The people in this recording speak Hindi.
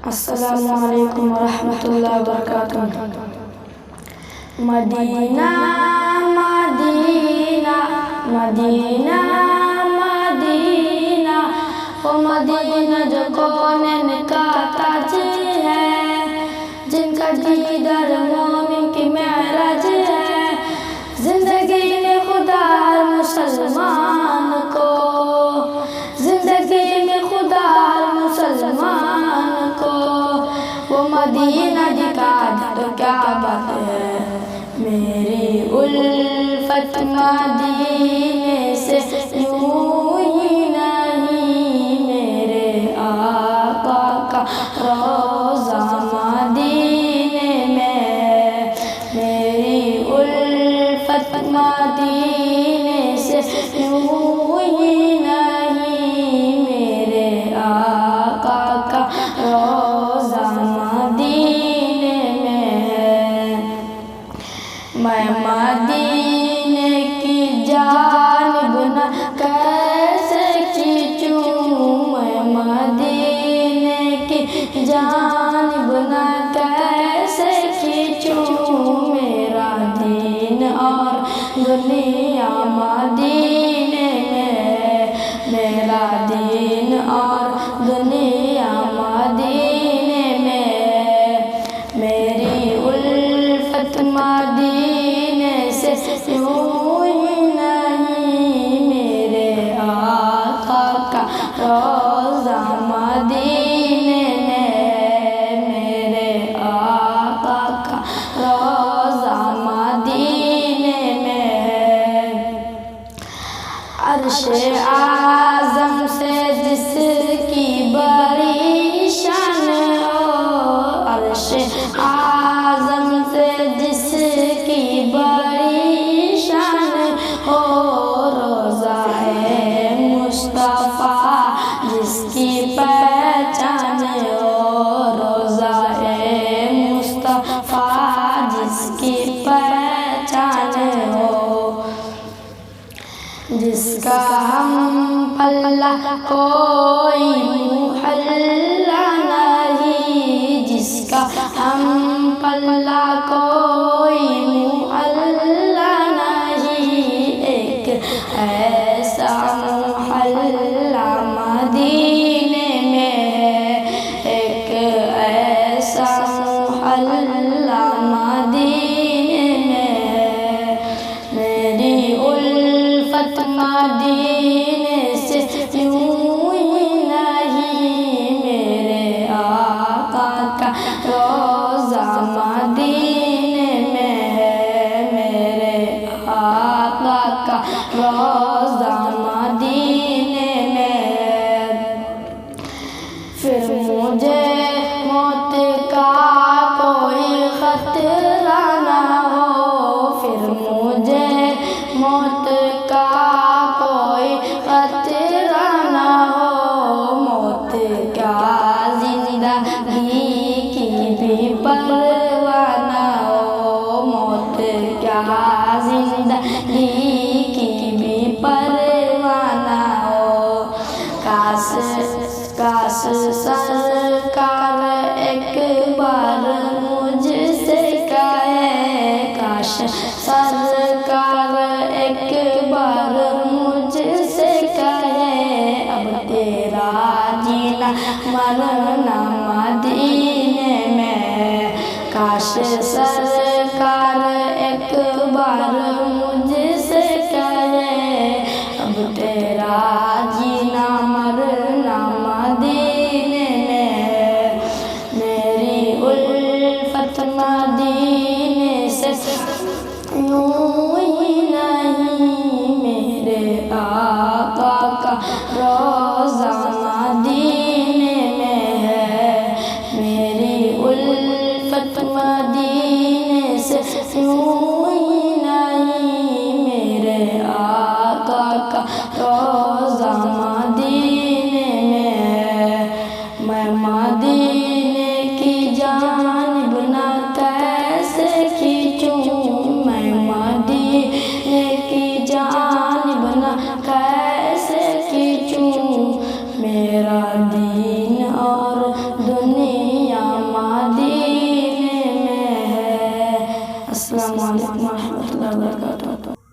अस्सलामु अलैकुम वरहमतुल्लाहि वबरकातुहू। मदीना मदीना मदीना मदीना, ओ मदीना जो कौनैन का ताज है, जिनका दीदार मोमिन की महराज है। जिंदगी में खुदा मुसलमान को, जिंदगी में खुदा मुसलमान को, वो मदीना दिखा दे तो क्या बात है। मेरी उल्फत मदीने से यूं ही नहीं, मेरे आका का रोज़ा मदीने में। मेरी उल्फत मदीने से यूं ही नहीं, मेरे आका का रोज़ा मदीने में। मैं मदीने की जानिब न कैसे खींचूं, मैं मदीने की जानिब न कैसे खींचूं। मेरा दीन और दुनिया मदीने में, मेरा दीन और दुनिया मदीने में। मेरी उल्फत मदीने से यूं ही नहीं, मेरे आका का रोज़ा मदीने में, मेरे आका का रोज़ा मदीने में। अर्शे आज़म से जिसकी बड़ी शान हो, अर्शे आज़म से जिसकी बड़ी शान हो, रोज़ा है मुस्तफ़ा जिसकी पहचान हो, रोज़ा है मुस्तफ़ा जिसकी पहचान हो। जिसका हम पल्ला कोई मुहल्ला नहीं, जिसका हम पल्ला कोई मुहल्ला नहीं। एक ऐसा मुहल्ला मदीने में है, एक ऐसा मुहल्ला मदीने में है। मेरी उल्फत मदीने से यूं ही नहीं, मेरे आका का रोज़ा मदीने में है, मेरे आका का रोज़ा मदीने में है। फिर मुझे मौत का कोई खतरा ना हो, फिर मुझे मौत का कोई खतरा ना हो। मौत क्या जिंदगी की भी परवाह ना हो, मौत क्या जिंदगी की भी परवाह ना हो। काश काश सरकार एक बार मुझसे कहे, काश सरकार एक बार मुझसे कहे, अब तेरा जीना मरना मदीने में। काश सरकार एक बार मुझसे कहे, अब तेरा जीना मरना मदीने में। मेरी उल्फत मदीने से यूं ही नहीं, मेरे आका का रोज़ा मदीने में है। मेरी उल्फत मदीने से यूं ही नहीं, मेरे आका का रोज़ा मदीने में है। मैं मदीने की जानिब न कैसे खींचूं, मैं मदीने की जानिब न कैसे खींचूं। मेरा दीन और अस्सलामु अलैकुम व रहमतुल्लाहि व बरकातुहू।